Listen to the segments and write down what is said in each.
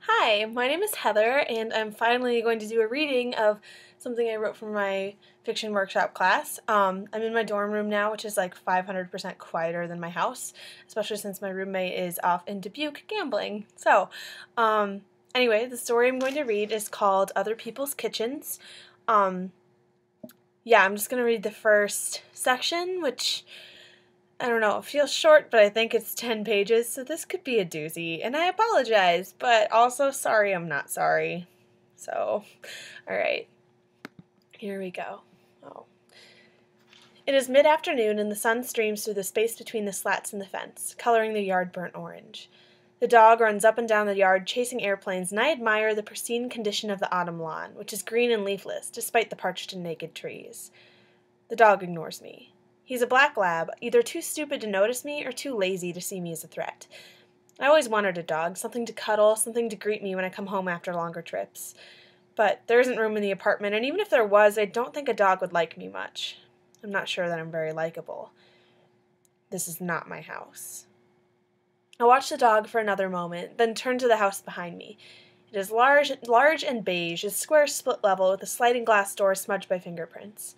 Hi, my name is Heather, and I'm finally going to do a reading of something I wrote for my fiction workshop class. I'm in my dorm room now, which is like 500% quieter than my house, especially since my roommate is off in Dubuque gambling. Anyway, the story I'm going to read is called Other People's Kitchens. Um, I'm just going to read the first section, which I don't know, it feels short, but I think it's 10 pages, so this could be a doozy, and I apologize, but also sorry I'm not sorry. So, alright, here we go. Oh. It is mid-afternoon, and the sun streams through the space between the slats in the fence, coloring the yard burnt orange. The dog runs up and down the yard, chasing airplanes, and I admire the pristine condition of the autumn lawn, which is green and leafless, despite the parched and naked trees. The dog ignores me. He's a black lab, either too stupid to notice me or too lazy to see me as a threat. I always wanted a dog, something to cuddle, something to greet me when I come home after longer trips. But there isn't room in the apartment, and even if there was, I don't think a dog would like me much. I'm not sure that I'm very likable. This is not my house. I watch the dog for another moment, then turn to the house behind me. It is large and beige, a square split level with a sliding glass door smudged by fingerprints.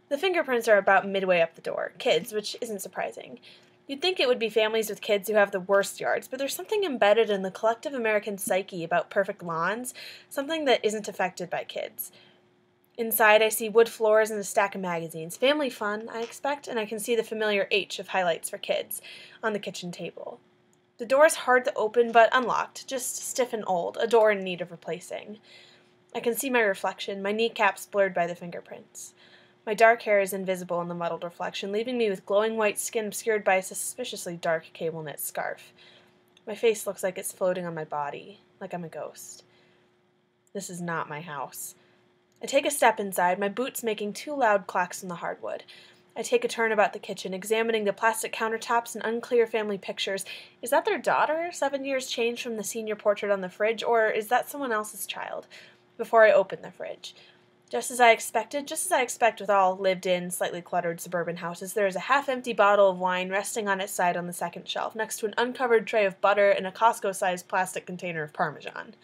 The fingerprints are about midway up the door. Kids, which isn't surprising. You'd think it would be families with kids who have the worst yards, but there's something embedded in the collective American psyche about perfect lawns, something that isn't affected by kids. Inside, I see wood floors and a stack of magazines. Family fun, I expect, and I can see the familiar H of highlights for kids on the kitchen table. The door is hard to open, but unlocked, just stiff and old, a door in need of replacing. I can see my reflection, my kneecaps blurred by the fingerprints. My dark hair is invisible in the muddled reflection, leaving me with glowing white skin obscured by a suspiciously dark cable-knit scarf. My face looks like it's floating on my body, like I'm a ghost. This is not my house. I take a step inside, my boots making two loud clacks on the hardwood. I take a turn about the kitchen, examining the plastic countertops and unclear family pictures. Is that their daughter, 7 years changed from the senior portrait on the fridge, or is that someone else's child? Before I open the fridge. Just as I expect with all lived-in, slightly cluttered suburban houses, there is a half-empty bottle of wine resting on its side on the second shelf, next to an uncovered tray of butter and a Costco-sized plastic container of Parmesan.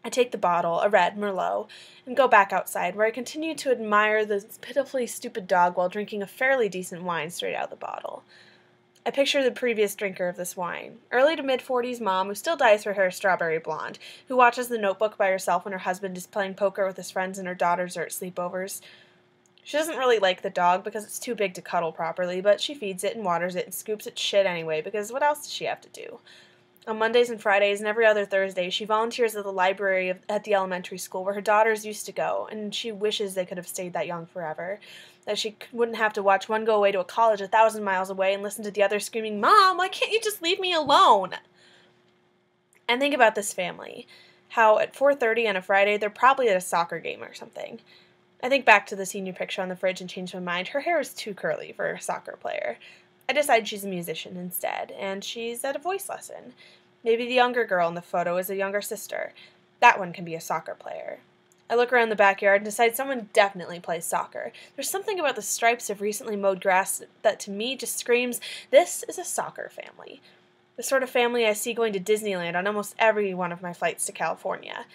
I take the bottle, a red Merlot, and go back outside, where I continue to admire the pitifully stupid dog while drinking a fairly decent wine straight out of the bottle. I picture the previous drinker of this wine, early to mid-40s mom who still dyes her hair strawberry blonde, who watches The Notebook by herself when her husband is playing poker with his friends and her daughters are at sleepovers. She doesn't really like the dog because it's too big to cuddle properly, but she feeds it and waters it and scoops its shit anyway because what else does she have to do? On Mondays and Fridays and every other Thursday, she volunteers at the library at the elementary school where her daughters used to go, and she wishes they could have stayed that young forever. That she wouldn't have to watch one go away to a college 1,000 miles away and listen to the other screaming, "Mom, why can't you just leave me alone?" And think about this family. How at 4:30 on a Friday, they're probably at a soccer game or something. I think back to the senior picture on the fridge and change my mind. Her hair is too curly for a soccer player. I decide she's a musician instead, and she's at a voice lesson. Maybe the younger girl in the photo is a younger sister. That one can be a soccer player. I look around the backyard and decide someone definitely plays soccer. There's something about the stripes of recently mowed grass that to me just screams, this is a soccer family. The sort of family I see going to Disneyland on almost every one of my flights to California.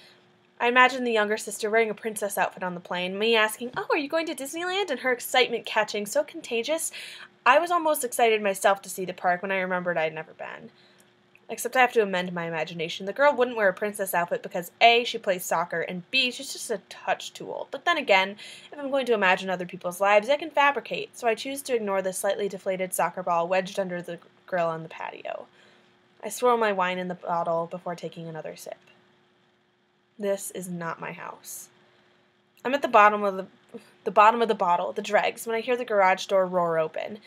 I imagine the younger sister wearing a princess outfit on the plane, me asking, "Oh, are you going to Disneyland?" and her excitement catching so contagious, I was almost excited myself to see the park when I remembered I'd never been. Except I have to amend my imagination. The girl wouldn't wear a princess outfit because A, she plays soccer, and B, she's just a touch too old. But then again, if I'm going to imagine other people's lives, I can fabricate, so I choose to ignore the slightly deflated soccer ball wedged under the grill on the patio. I swirl my wine in the bottle before taking another sip. This is not my house. I'm at the bottom of the bottle, the dregs, when I hear the garage door roar open.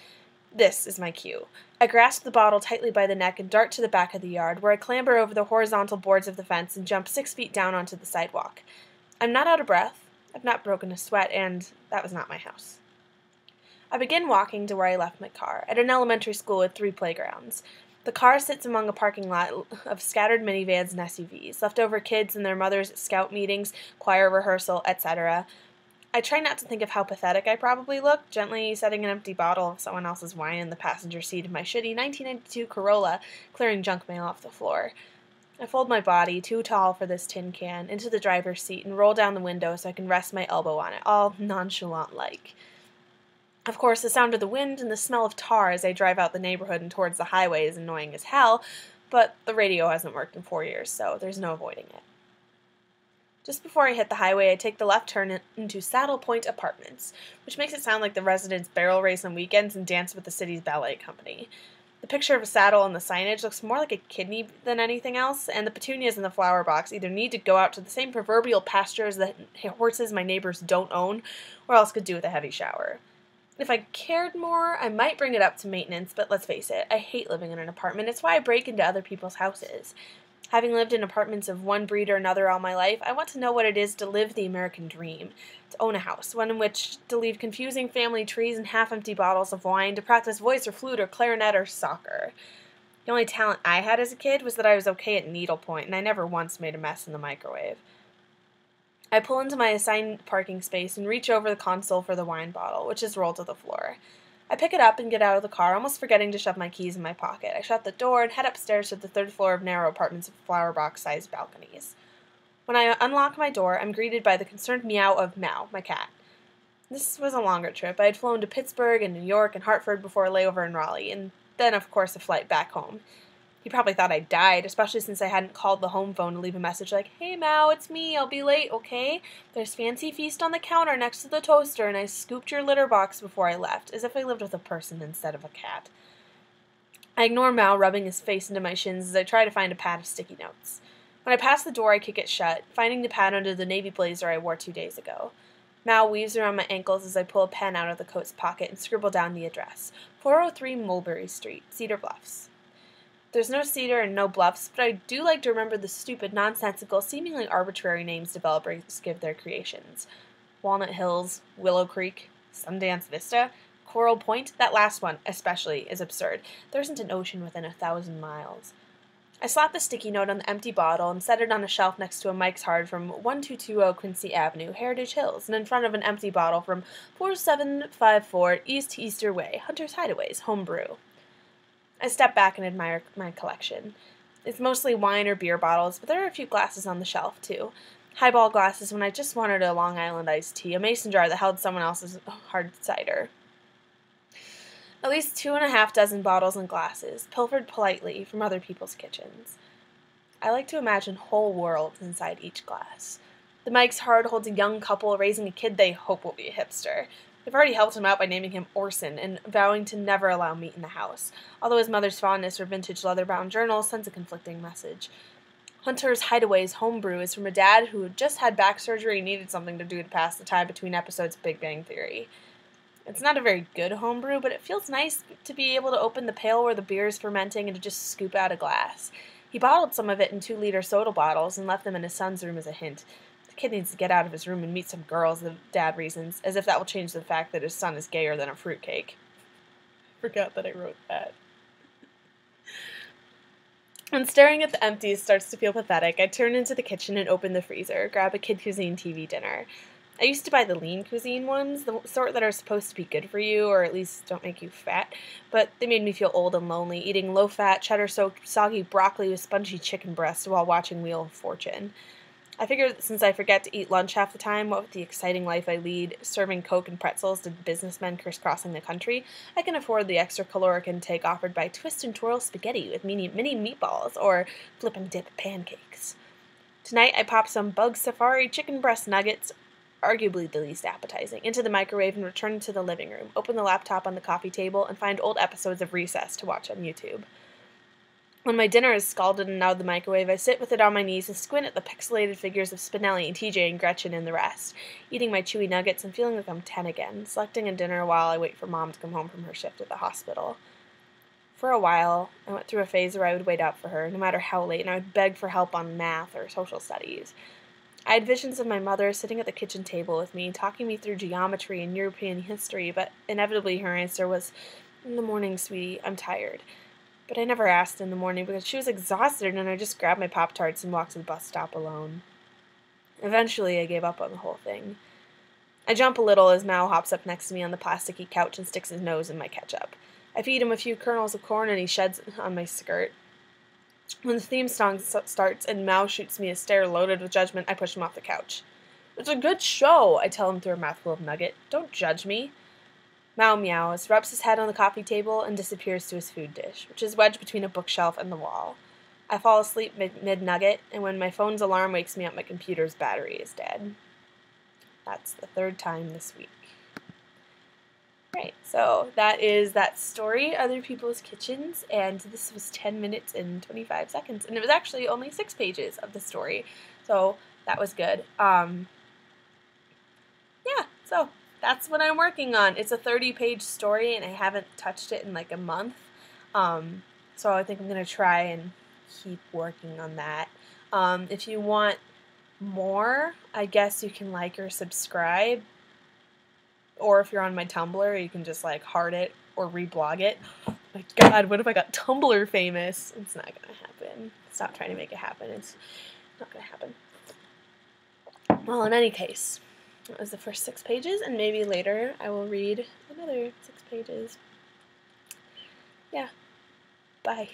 This is my cue. I grasp the bottle tightly by the neck and dart to the back of the yard, where I clamber over the horizontal boards of the fence and jump 6 feet down onto the sidewalk. I'm not out of breath. I've not broken a sweat, and that was not my house. I begin walking to where I left my car, at an elementary school with 3 playgrounds. The car sits among a parking lot of scattered minivans and SUVs, leftover kids and their mothers at scout meetings, choir rehearsal, etc. I try not to think of how pathetic I probably look, gently setting an empty bottle of someone else's wine in the passenger seat of my shitty 1992 Corolla, clearing junk mail off the floor. I fold my body, too tall for this tin can, into the driver's seat and roll down the window so I can rest my elbow on it, all nonchalant-like. Of course, the sound of the wind and the smell of tar as I drive out the neighborhood and towards the highway is annoying as hell, but the radio hasn't worked in 4 years, so there's no avoiding it. Just before I hit the highway, I take the left turn into Saddle Point Apartments, which makes it sound like the residents barrel race on weekends and dance with the city's ballet company. The picture of a saddle on the signage looks more like a kidney than anything else, and the petunias in the flower box either need to go out to the same proverbial pastures that horses my neighbors don't own, or else could do with a heavy shower. If I cared more, I might bring it up to maintenance, but let's face it, I hate living in an apartment. It's why I break into other people's houses. Having lived in apartments of one breed or another all my life, I want to know what it is to live the American dream. To own a house, one in which to leave confusing family trees and half-empty bottles of wine, to practice voice or flute or clarinet or soccer. The only talent I had as a kid was that I was okay at needlepoint, and I never once made a mess in the microwave. I pull into my assigned parking space and reach over the console for the wine bottle, which is rolled to the floor. I pick it up and get out of the car, almost forgetting to shove my keys in my pocket. I shut the door and head upstairs to the third floor of narrow apartments with flower box-sized balconies. When I unlock my door, I'm greeted by the concerned meow of Mao, my cat. This was a longer trip. I had flown to Pittsburgh and New York and Hartford before a layover in Raleigh, and then, of course, a flight back home. He probably thought I died, especially since I hadn't called the home phone to leave a message like, "Hey, Mao, it's me. I'll be late, okay? There's fancy feast on the counter next to the toaster, and I scooped your litter box before I left," as if I lived with a person instead of a cat. I ignore Mao rubbing his face into my shins as I try to find a pad of sticky notes. When I pass the door, I kick it shut, finding the pad under the navy blazer I wore 2 days ago. Mao weaves around my ankles as I pull a pen out of the coat's pocket and scribble down the address, 403 Mulberry Street, Cedar Bluffs. There's no Cedar and no Bluffs, but I do like to remember the stupid, nonsensical, seemingly arbitrary names developers give their creations. Walnut Hills, Willow Creek, Sundance Vista, Coral Point. That last one, especially, is absurd. There isn't an ocean within 1,000 miles. I slap the sticky note on the empty bottle and set it on a shelf next to a Mike's Hard from 1220 Quincy Avenue, Heritage Hills, and in front of an empty bottle from 4754 East Easter Way, Hunter's Hideaways, Homebrew. I step back and admire my collection. It's mostly wine or beer bottles, but there are a few glasses on the shelf, too. Highball glasses when I just wanted a Long Island iced tea, a mason jar that held someone else's hard cider. At least 2.5 dozen bottles and glasses, pilfered politely from other people's kitchens. I like to imagine whole worlds inside each glass. The Mike's Hard holds a young couple raising a kid they hope will be a hipster. They've already helped him out by naming him Orson and vowing to never allow meat in the house, although his mother's fondness for vintage leather-bound journals sends a conflicting message. Hunter's Hideaways Homebrew is from a dad who had just had back surgery and needed something to do to pass the time between episodes of Big Bang Theory. It's not a very good homebrew, but it feels nice to be able to open the pail where the beer is fermenting and to just scoop out a glass. He bottled some of it in 2-liter soda bottles and left them in his son's room as a hint. The kid needs to get out of his room and meet some girls, the dad reasons, as if that will change the fact that his son is gayer than a fruitcake. Forgot that I wrote that. When staring at the empties starts to feel pathetic, I turn into the kitchen and open the freezer, grab a Kid Cuisine TV dinner. I used to buy the lean cuisine ones, the sort that are supposed to be good for you, or at least don't make you fat, but they made me feel old and lonely, eating low-fat, cheddar-soaked, soggy broccoli with spongy chicken breast while watching Wheel of Fortune. I figured that since I forget to eat lunch half the time, what with the exciting life I lead, serving Coke and pretzels to businessmen crisscrossing the country, I can afford the extra caloric intake offered by twist and twirl spaghetti with mini meatballs, or flip and dip pancakes. Tonight I pop some Bug Safari chicken breast nuggets, arguably the least appetizing, into the microwave and return to the living room, open the laptop on the coffee table, and find old episodes of Recess to watch on YouTube. When my dinner is scalded and out of the microwave, I sit with it on my knees and squint at the pixelated figures of Spinelli and TJ and Gretchen and the rest, eating my chewy nuggets and feeling like I'm 10 again, selecting a dinner while I wait for Mom to come home from her shift at the hospital. For a while, I went through a phase where I would wait out for her, no matter how late, and I would beg for help on math or social studies. I had visions of my mother sitting at the kitchen table with me, talking me through geometry and European history, but inevitably her answer was, "In the morning, sweetie, I'm tired." But I never asked in the morning because she was exhausted and I just grabbed my Pop-Tarts and walked to the bus stop alone. Eventually, I gave up on the whole thing. I jump a little as Mao hops up next to me on the plasticky couch and sticks his nose in my ketchup. I feed him a few kernels of corn and he sheds on my skirt. When the theme song starts and Mao shoots me a stare loaded with judgment, I push him off the couch. "It's a good show," I tell him through a mouthful of nugget. "Don't judge me." Mao meows, rubs his head on the coffee table, and disappears to his food dish, which is wedged between a bookshelf and the wall. I fall asleep mid-nugget, and when my phone's alarm wakes me up, my computer's battery is dead. That's the third time this week. Right, so that is that story, Other People's Kitchens, and this was 10 minutes and 25 seconds, and it was actually only 6 pages of the story, so that was good. Yeah, so that's what I'm working on. It's a 30-page story, and I haven't touched it in like a month, so I think I'm going to try and keep working on that. If you want more, I guess you can like or subscribe. Or if you're on my Tumblr, you can just like heart it or reblog it. Oh my god, what if I got Tumblr famous? It's not gonna happen. Stop trying to make it happen. It's not gonna happen. Well, in any case, that was the first 6 pages, and maybe later I will read another 6 pages. Yeah. Bye.